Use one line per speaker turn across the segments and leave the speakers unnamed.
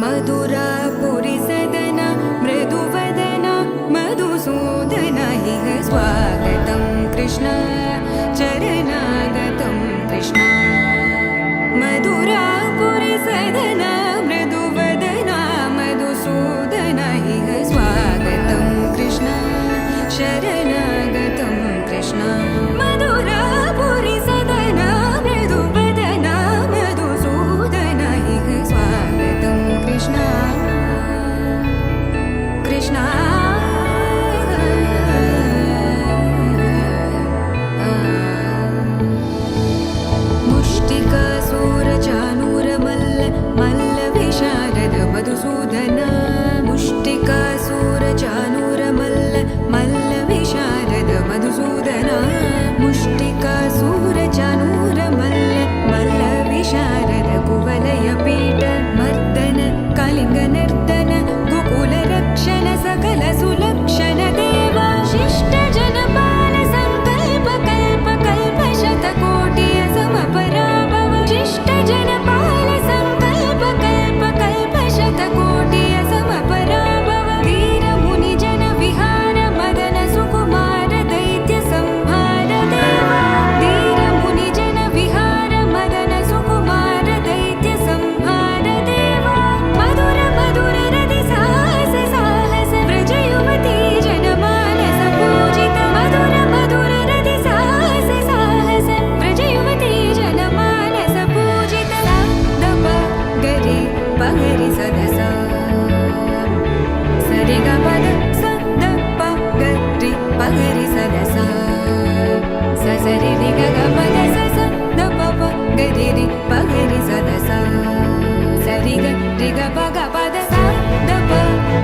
मधुरापुरी सदना मृदुवदना मधुसूदन इह स्वागतं कृष्ण चरणागतं कृष्ण मधुरापुरी सदना मृदुवदना मधुसूदन इह स्वागतं कृष्ण शरणागतं कृष्ण मधुरापुरी सदना मृदुवदना मधुसूदन इह स्वागतं कृष्ण कृष्ण मुष्टिकासूरचानूरमल्ल मल्लविशारद मधुसूदन मुष्टिकासूरचानूरमल्ल मल्लविशारद मधुसूदन मुष्टिकासूरचानूरमल्ल मल्लविशारद कुवलयपीठ मर्दन कलिङ्गनर्तन गोकुलरक्षण सकल सुलक्षण देवा शिष्टजनपाल संकल्प कल्प कल्प शतकोटि असमपराभव शिष्टजनपाल संकल्प कल्प कल्प शतकोटि असमपराभव वीर मुनिजन विहार मदन सुकुमार दैत्य संहार देवा वीर मुनिजन विहार मदन सुकुमार दैत्य संहार देवा मधुर मधुर रति साहस साहस व्रज युवती जनमानस पूजित मधुर मधुर रति साहस साहस व्रज युवती जनमानस पूजित दप गरि पगरि सदस सरि ग पद स द प गरि पगरि सदस स सरि रि ग ग पद स स द प प गरि रि पगरि सदस सरि ग रि ग प ग पद स द प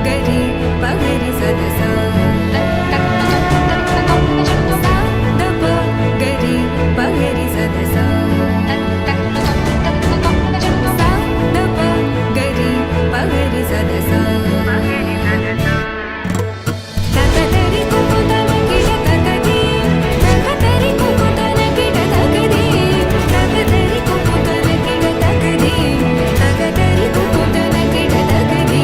गरि पगरि सदस द प गरि पगरि सदस द प गरि पगरि सदस तकतरि कुकुतन किड तकदि तकतरि कुकुतन किड तकदि तकतरि कुकुतन किड तकदि तकतरि कुकुतन किड तकदि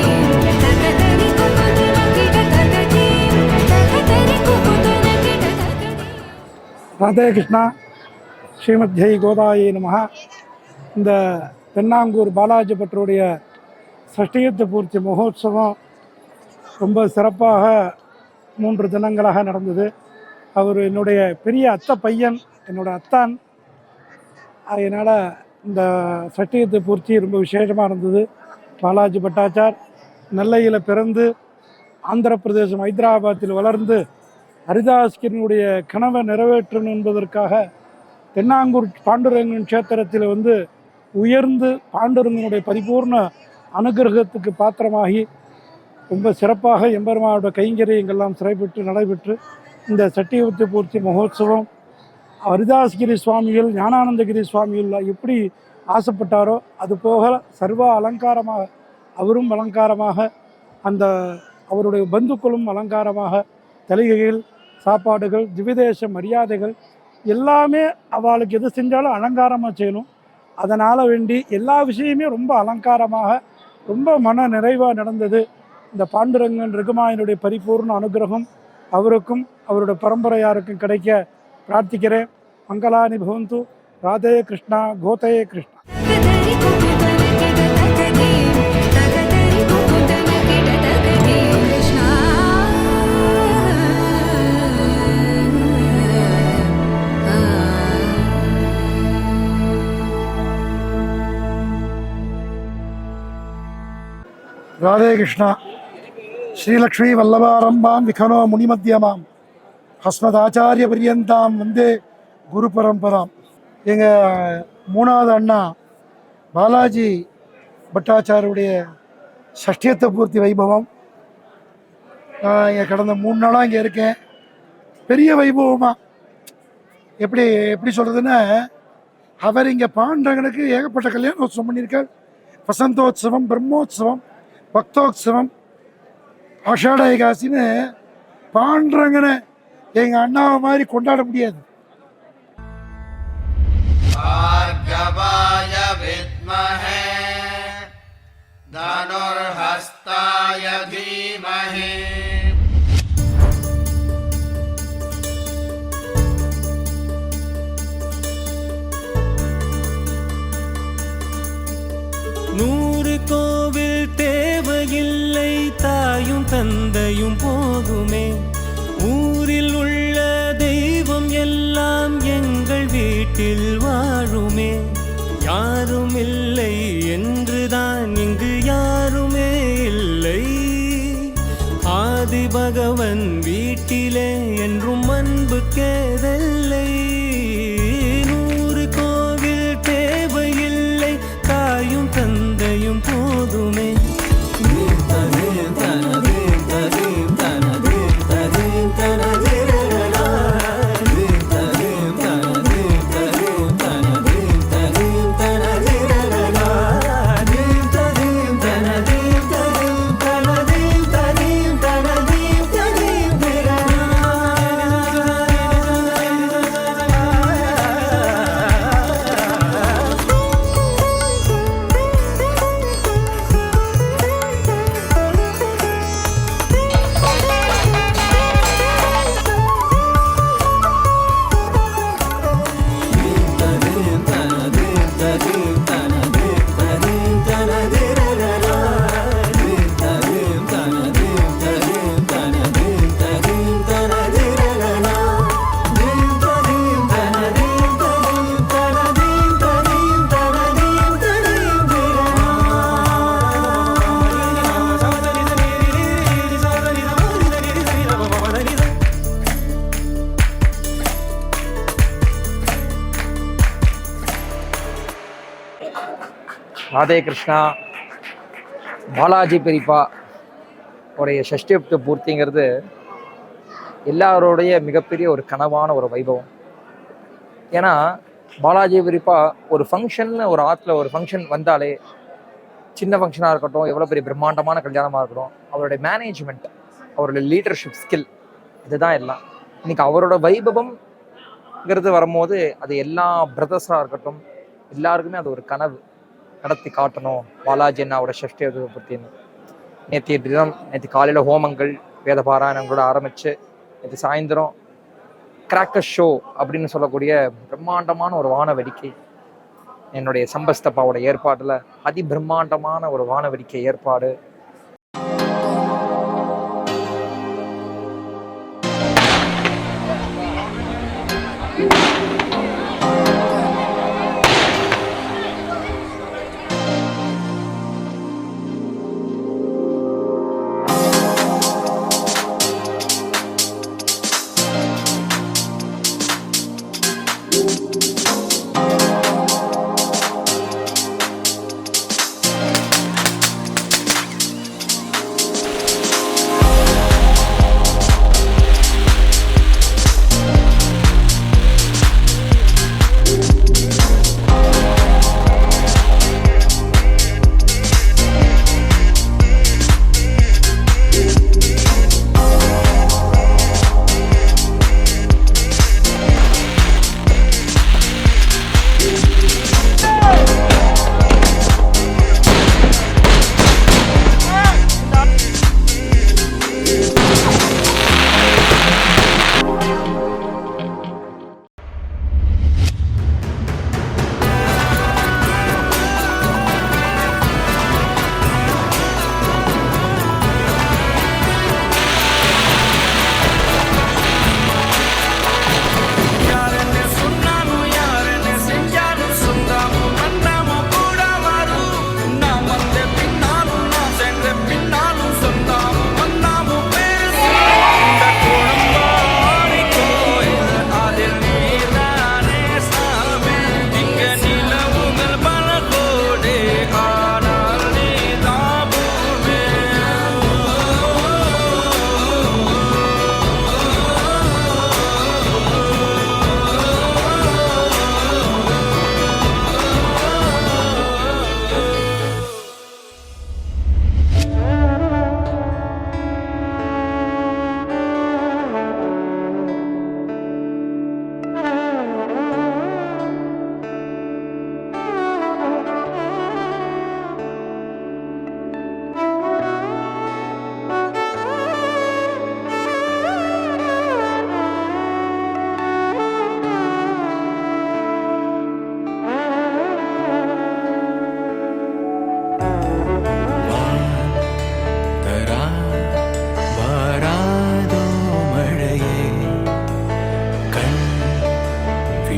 तकतरि कुकुतन किड तकदि तकतरि कुकुतन किड तकदि
ராதே கிருஷ்ணா ஸ்ரீமத்யை கோதாயை நமஹ. இந்த தென்னாங்கூர் பாலாஜி பட்டருடைய சஷ்டியத்து பூர்த்தி மகோத்சவம் ரொம்ப சிறப்பாக 3 தினங்களாக நடந்தது. அவர் என்னுடைய பெரிய அத்தை பையன், என்னோட அத்தான். அதனால் இந்த சஷ்டியத்து பூர்த்தி ரொம்ப விசேஷமாக இருந்தது. பாலாஜி பட்டாச்சார் நெல்லையில் பிறந்து ஆந்திர பிரதேசம் ஹைதராபாத்தில் வளர்ந்து ஹரிதாஸ்கிரனுடைய கனவை நிறைவேற்றணும் என்பதற்காக தென்னாங்கூர் பாண்டுரங்கன் க்ஷேத்திரத்தில் உயர்ந்து பாண்டுரங்கனுடைய பரிபூர்ண அனுகிரகத்துக்கு பாத்திரமாகி ரொம்ப சிறப்பாக எம்பெருமானோட கைங்கரியங்கள்லாம் சிறைப்பட்டு நடைபெற்று இந்த சட்டியவத்து பூர்த்தி மகோத்சவம் ஹரிதாஸ்கிரி சுவாமிகள் ஞானானந்தகிரி சுவாமிகள் எப்படி ஆசைப்பட்டாரோ அதுபோக சர்வ அலங்காரமாக அவரும் அலங்காரமாக அந்த அவருடைய பந்துக்களும் அலங்காரமாக தலிகைகள் சாப்பாடுகள் திவிதேச மரியாதைகள் எல்லாமே அவளுக்கு எது செஞ்சாலும் அலங்காரமாக செய்யணும். அதனால் வேண்டி எல்லா விஷயமே ரொம்ப அலங்காரமாக ரொம்ப மன நிறைவாக நடந்தது. இந்த பாண்டுரங்கன் ருகுமாயனுடைய பரிபூர்ண அனுகிரகம் அவருக்கும் அவருடைய பரம்பரையாருக்கும் கிடைக்க பிரார்த்திக்கிறேன். மங்களானி பவந்து. ராதே கிருஷ்ணா கோதே கிருஷ்ணா. ராதே கிருஷ்ணா. ஸ்ரீலக்ஷ்மி வல்லபாரம்பாம் விகனோ முனிமத்தியமாம் ஹஸ்மதாச்சாரிய பரியந்தாம் வந்தே குரு பரம்பராம். எங்கள் 3வது அண்ணா பாலாஜி பட்டாச்சாரியுடைய சஷ்டியத்தை பூர்த்தி வைபவம். நான் இங்கே கடந்த 3 நாளாக இங்கே இருக்கேன். பெரிய வைபவமாக எப்படி சொல்கிறதுன்னா, அவர் இங்கே பாண்டரங்கனுக்கு ஏகப்பட்ட கல்யாணோத்சவம் பண்ணியிருக்கார். வசந்தோத்சவம், பிரம்மோத்சவம், பக்தோத்சவம், ஆஷாட ஏகாசின்னு பாண்டரங்கனை எங்கள் அண்ணாவை மாதிரி கொண்டாட முடியாது.
धनुर्हस्ताय धीमहि
நூறு கோவில் தேவையில்லை, தாயும் தந்தையும் போதுமே. ஊரில் உள்ள தெய்வம் எல்லாம் எங்கள் வீட்டில் வாழுமே. யாரும் இல்லை என்றுதான் இங்கு யாருமே இல்லை. ஆதி பகவன் வீட்டிலே என்றும் அன்பு கேதல்லை. நூறு கோவில் தேவையில்லை, தாயும் தந்தையும் போதுமே.
ராதே கிருஷ்ணா. பாலாஜி பெரியப்பா உடைய ஷஷ்டிப்த பூர்த்திங்கிறது எல்லாரோடைய மிகப்பெரிய ஒரு கனவான ஒரு வைபவம். ஏன்னா பாலாஜி பெரியப்பா ஒரு ஃபங்க்ஷன், ஒரு ஆற்றுல ஒரு ஃபங்க்ஷன் வந்தாலே, சின்ன ஃபங்க்ஷனாக இருக்கட்டும், எவ்வளோ பெரிய பிரம்மாண்டமான கல்யாணமாக இருக்கட்டும், அவருடைய மேனேஜ்மெண்ட், அவருடைய லீடர்ஷிப் ஸ்கில், இதுதான் எல்லாம். இன்னைக்கு அவரோட வைபவம்ங்கிறது வரும்போது அது எல்லா பிரதர்ஸாக இருக்கட்டும், எல்லாருக்குமே அது ஒரு கனவு. நடத்தி காட்டணும் பாலாஜி அண்ணாவோட ஷஷ்டி பூர்த்தின்னு. நேற்று காலையில் ஹோமங்கள், வேத பாராயணங்களோட ஆரம்பித்து நேற்று சாயந்தரம் கிராக்கர் ஷோ அப்படின்னு சொல்லக்கூடிய பிரம்மாண்டமான ஒரு வான வேடிக்கை, என்னுடைய சம்பஸ்தப்பாவோட ஏற்பாட்டில் அதி பிரம்மாண்டமான ஒரு வான வேடிக்கை ஏற்பாடு.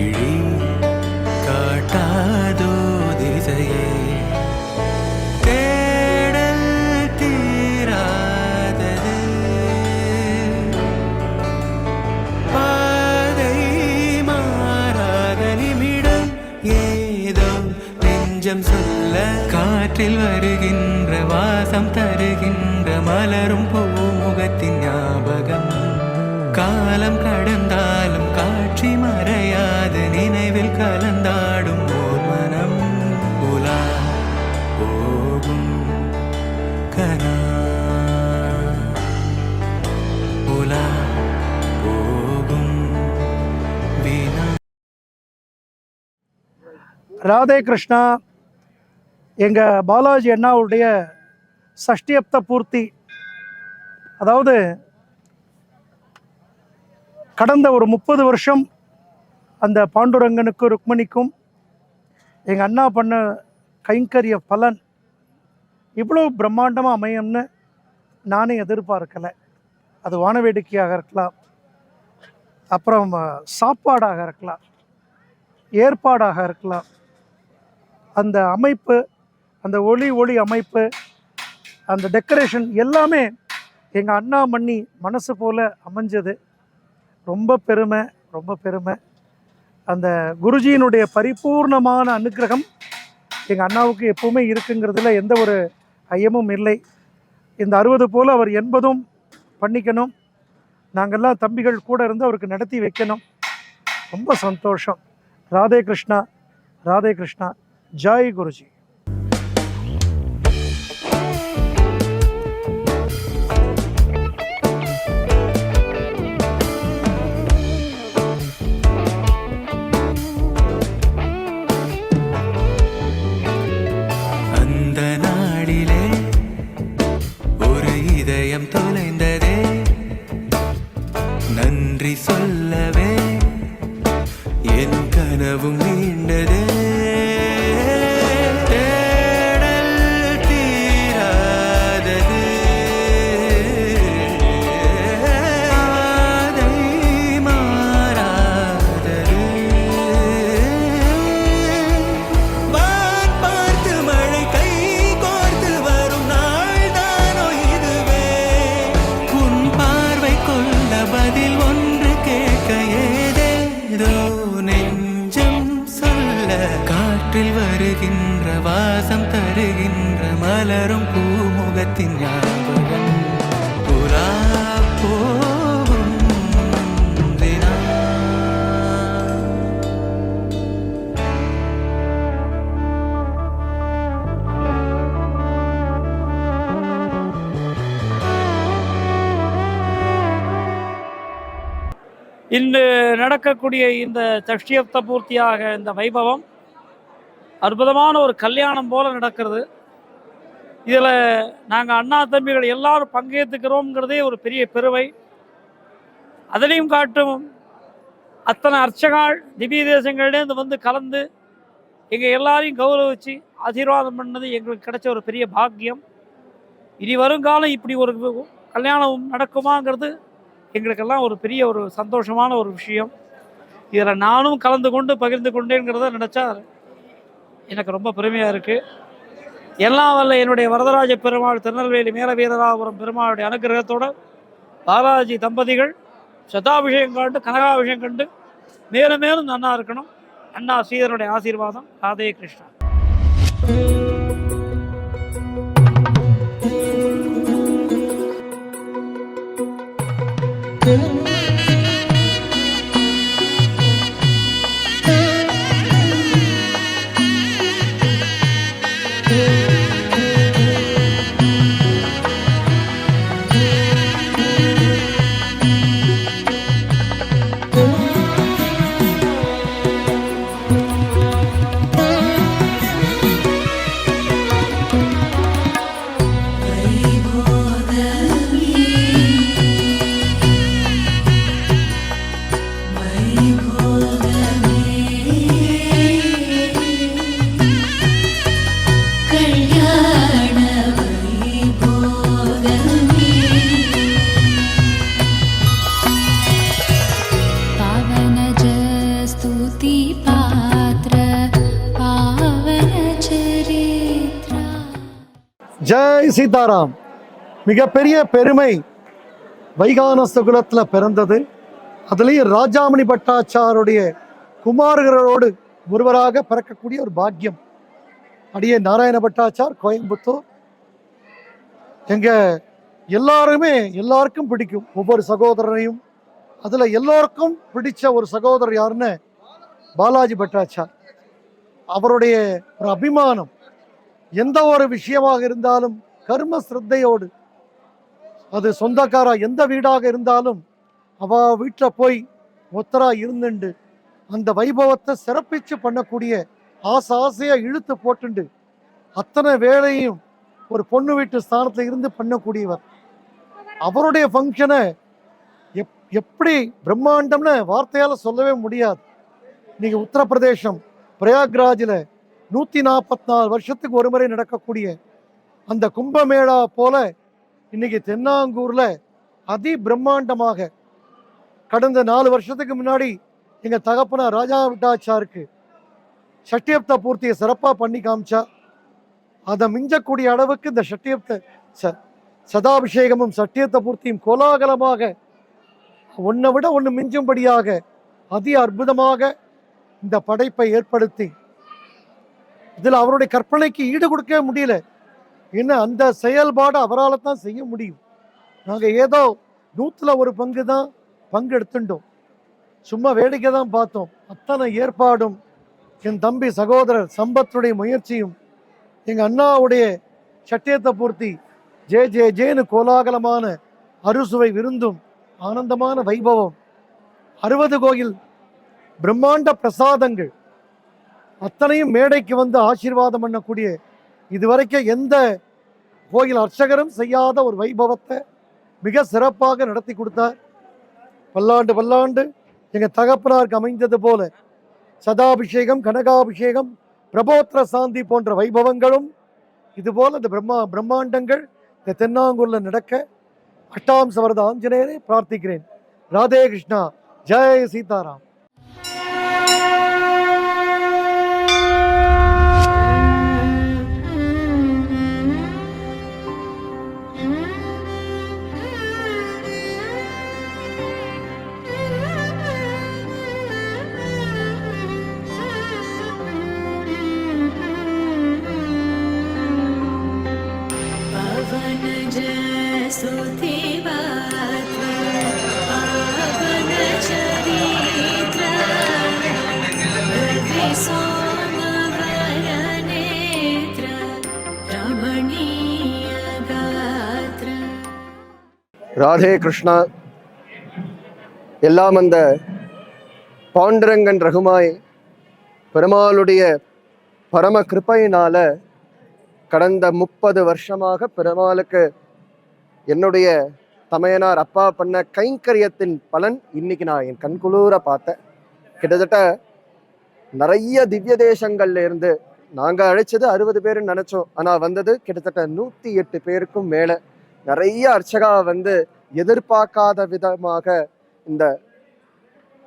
விழி காட்டாதோ திசையே தேடல் தீராதது பாதை மாறாத நிமிடம் ஏதோ நெஞ்சம் சொல்ல காற்றில் வருகின்ற வாசம் தருகின்ற மலரும் பூமுகத்தின் ஞாபகம் காலம் கடந்தாலும் காட்சி மறையாது நினைவில் கலந்தாடும் ஓர் மனம் உலா போகும் கனா உலா போகும் வீணா.
ராதே கிருஷ்ணா. எங்கள் பாலாஜி அண்ணாவுடைய சஷ்டியப்த பூர்த்தி, அதாவது கடந்த ஒரு 30 வருஷம் அந்த பாண்டுரங்கனுக்கும் ருக்மணிக்கும் எங்கள் அண்ணா பண்ண கைங்கரிய பலன் இவ்வளோ பிரம்மாண்டமாக அமையும்னு நானே எதிர்பார்க்கலை. அது வானவேடிக்கையாக இருக்கலாம், அப்புறம் சாப்பாடாக இருக்கலாம், ஏற்பாடாக இருக்கலாம், அந்த அமைப்பு, அந்த ஒளி அமைப்பு, அந்த டெக்கரேஷன் எல்லாமே எங்கள் அண்ணா மண்ணி மனசு போல் அமைஞ்சது. ரொம்ப பெருமை, ரொம்ப பெருமை. அந்த குருஜியினுடைய பரிபூர்ணமான அனுக்கிரகம் எங்கள் அண்ணாவுக்கு எப்பவுமே இருக்குங்கிறதுல எந்த ஒரு ஐயமும் இல்லை. இந்த 60 போல் அவர் 80 பண்ணிக்கணும். நாங்கள்லாம் தம்பிகள் கூட இருந்து அவருக்கு நடத்தி வைக்கணும். ரொம்ப சந்தோஷம். ராதே கிருஷ்ணா, ராதே கிருஷ்ணா. ஜெய் குருஜி.
அந்த நாடிலே ஒரு இதயம் தொலைந்ததே, நன்றி சொல்லவே என் கனவும் நீண்டதே. தேடல் தீராதது பாதை மாறாதது. வான் பார்த்து மழை கை கோர்த்து வரும் நாள் தானோ இதுவே. உன் பார்வை கொள்ள பதில் ஒன்று கேட்க ஏதேதோ நெஞ்சம் சொல்ல காற்றில் வருகின்ற வாசம் தருகின்ற மலரும் பூமுகத்தின் ஞாபகம் புறா போகும் தினம்.
இன்று நடக்கக்கூடிய இந்த சஷ்டியப்த பூர்த்தியாக இந்த வைபவம் அற்புதமான ஒரு கல்யாணம் போல நடக்கிறது. இதில் நாங்கள் அண்ணா தம்பிகள் எல்லாரும் பங்கேற்றுக்கிறோங்கிறதே ஒரு பெரிய பெருமை. அதிலையும் காட்டும் அத்தனை அர்ச்சகாள் திவ்ய தேசங்கள்லேருந்து வந்து கலந்து எங்கள் எல்லாரையும் கௌரவிச்சு ஆசீர்வாதம் பண்ணது எங்களுக்கு கிடைச்ச ஒரு பெரிய பாக்கியம். இனி வருங்காலம் இப்படி ஒரு கல்யாணம் நடக்குமாங்கிறது எங்களுக்கெல்லாம் ஒரு பெரிய ஒரு சந்தோஷமான ஒரு விஷயம். இதில் நானும் கலந்து கொண்டு பகிர்ந்து கொண்டேங்கிறத நினச்சா எனக்கு ரொம்ப பெருமையாக இருக்குது. எல்லாம் வல்ல என்னுடைய வரதராஜ பெருமாள் திருநெல்வேலி மேல வீரராபுரம் பெருமாளுடைய அனுகிரகத்தோட பாலாஜி தம்பதிகள் சதாபிஷேகம் கண்டு கனகாபிஷேகம் கண்டு மேலும் மேலும் நன்னா இருக்கணும். அண்ணா ஸ்ரீதரனுடைய ஆசீர்வாதம். ராதே கிருஷ்ணா.
पात्र पावन चरित्र।
ஜெய் சீதாராம். மிகப்பெரிய பெருமை வைகானச குலத்தில் பிறந்தது. அதுலேயும் ராஜாமணி பட்டாச்சாருடைய குமார்களோடு ஒருவராக பிறக்கக்கூடிய ஒரு பாக்கியம். அடியே நாராயண பட்டாச்சார், கோயம்புத்தூர். எல்லாருக்கும் பிடிக்கும் ஒவ்வொரு சகோதரனையும். அதில் எல்லோருக்கும் பிடிச்ச ஒரு சகோதரர் யாருன்னு பாலாஜி பட்டாச்சார். அவருடைய ஒரு அபிமானம், எந்த ஒரு விஷயமாக இருந்தாலும் கர்ம சிரத்தையோடு, அது சொந்தக்காரா எந்த வீடாக இருந்தாலும் அவ வீட்டில் போய் ஒத்தரா இருந்துண்டு அந்த வைபவத்தை சிறப்பிச்சு பண்ணக்கூடிய ஆசையாக இழுத்து போட்டுண்டு அத்தனை வேலையும் ஒரு பொண்ணு வீட்டு ஸ்தானத்தில் இருந்து பண்ணக்கூடியவர். அவருடைய ஃபங்க்ஷனை எப்படி பிரம்மாண்டம்னு வார்த்தையால் சொல்லவே முடியாது. நீங்கள் உத்தரப்பிரதேசம் பிரயாக்ராஜில் 144 வருஷத்துக்கு ஒரு முறை நடக்கக்கூடிய அந்த கும்பமேளா போல இன்னைக்கு தென்னாங்கூரில் அதி பிரம்மாண்டமாக கடந்த 4 வருஷத்துக்கு முன்னாடி எங்கள் தகப்பனார் ராஜா விட்டாச்சாருக்கு ஷஷ்டியப்த பூர்த்தியை சிறப்பாக பண்ணி காமிச்சா. அதை மிஞ்சக்கூடிய அளவுக்கு இந்த ஷஷ்டியப்த சதாபிஷேகமும் ஷஷ்டியப்த பூர்த்தியும் கோலாகலமாக ஒன்றை விட ஒன்று மிஞ்சும்படியாக அதி அற்புதமாக இந்த படைப்பை ஏற்படுத்தி இதில் அவருடைய கற்பனைக்கு ஈடு கொடுக்கவே முடியல. ஏன்னா அந்த செயல்பாடு அவரால் தான் செய்ய முடியும். நாங்கள் ஏதோ 100ல் 1 தான் பங்கெடுத்துட்டோம். சும்மா வேடிக்கை தான் பார்த்தோம். அத்தனை ஏற்பாடும் என் தம்பி சகோதரர் சம்பத்துடைய முயற்சியும் எங்கள் அண்ணாவுடைய சட்டியத்தை பூர்த்தி ஜே ஜே ஜேனு கோலாகலமான அறுசுவை விருந்தும் ஆனந்தமான வைபவம், 60 கோயில் பிரம்மாண்ட பிரசாதங்கள் அத்தனையும் மேடைக்கு வந்து ஆசீர்வாதம் பண்ணக்கூடிய இதுவரைக்கும் எந்த கோயில் அர்ச்சகரும் செய்யாத ஒரு வைபவத்தை மிக சிறப்பாக நடத்தி கொடுத்தார். பல்லாண்டு பல்லாண்டு எங்கள் தகப்பனாருக்கு அமைந்தது போல சதாபிஷேகம், கனகாபிஷேகம், பிரபோத்திர சாந்தி போன்ற வைபவங்களும் இதுபோல இந்த பிரம்மாண்டங்கள் இந்த தென்னாங்கூரில் நடக்க அஷ்டாம்ச வரத ஆஞ்சநேயரை பிரார்த்திக்கிறேன். ராதே கிருஷ்ணா. ஜெய் சீதாராம்.
ராதே கிருஷ்ணா. எல்லாம் அந்த பாண்டுரங்கன் ரகுமாய் பெருமாளுடைய பரம கிருபையினால கடந்த 30 வருஷமாக பெருமாளுக்கு என்னுடைய தமையனார் அப்பா பண்ண கைங்கரியத்தின் பலன் இன்னைக்கு நான் என் கண்குளூர பார்த்தேன். கிட்டத்தட்ட நிறைய திவ்ய தேசங்கள்ல இருந்து நாங்கள் அழைச்சது 60 பேருன்னு நினைச்சோம். ஆனால் வந்தது கிட்டத்தட்ட 108 பேருக்கும் மேலே. நிறைய அர்ச்சகா வந்து எதிர்பார்க்காத விதமாக இந்த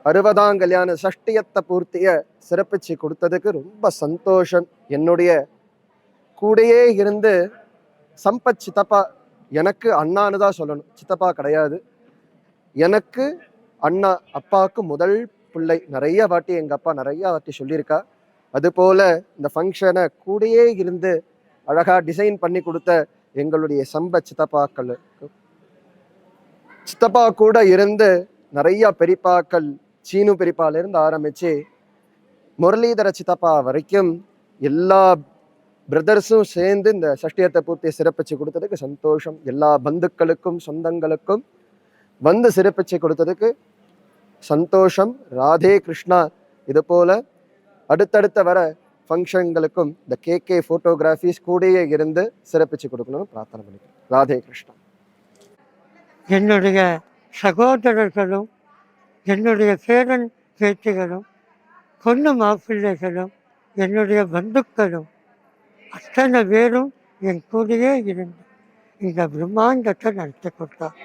60ஆம் கல்யாண சஷ்டியத்தை பூர்த்தியை சிறப்பிச்சு கொடுத்ததுக்கு ரொம்ப சந்தோஷம். என்னுடைய கூடையே இருந்து சம்பத் சித்தப்பா, எனக்கு அண்ணான்னு தான் சொல்லணும், சித்தப்பா கிடையாது. எனக்கு அண்ணா, அப்பாவுக்கு முதல் பிள்ளை. நிறைய வாட்டி எங்கள் அப்பா நிறைய வாட்டி சொல்லியிருக்கா. அதுபோல் இந்த ஃபங்க்ஷனை கூடையே இருந்து அழகாக டிசைன் பண்ணி கொடுத்த எங்களுடைய சம்பத் சித்தப்பாக்களுக்கு, சித்தப்பா கூட இருந்து நிறைய பெரியப்பாக்கள், சீனு பெரியப்பாலேருந்து ஆரம்பித்து முரளிதர சித்தப்பா வரைக்கும் எல்லா பிரதர்ஸும் சேர்ந்து இந்த சஷ்டியத்தை பூர்த்தியை சிறப்பிச்சு கொடுத்ததுக்கு சந்தோஷம். எல்லா பந்துக்களுக்கும் சொந்தங்களுக்கும் வந்து சிறப்பிச்சு கொடுத்ததுக்கு சந்தோஷம். ராதே கிருஷ்ணா. இது போல் அடுத்தடுத்த வர ஃபங்க்ஷன்களுக்கும் இந்த கேகே ஃபோட்டோகிராஃபிஸ் கூடயே இருந்து சிறப்பிச்சு கொடுக்கணும்னு பிரார்த்தனை பண்ணிக்கிறேன். ராதே கிருஷ்ணா.
என்னுடைய சகோதரர்களும் என்னுடைய பேரன் பேத்திகளும் பொண்ணு மாப்பிள்ளைகளும் என்னுடைய பந்துக்களும் அத்தனை பேரும் என் கூடயே இருந்து இந்த பிரம்மாண்டத்தை நடத்தி கொடுத்தார்.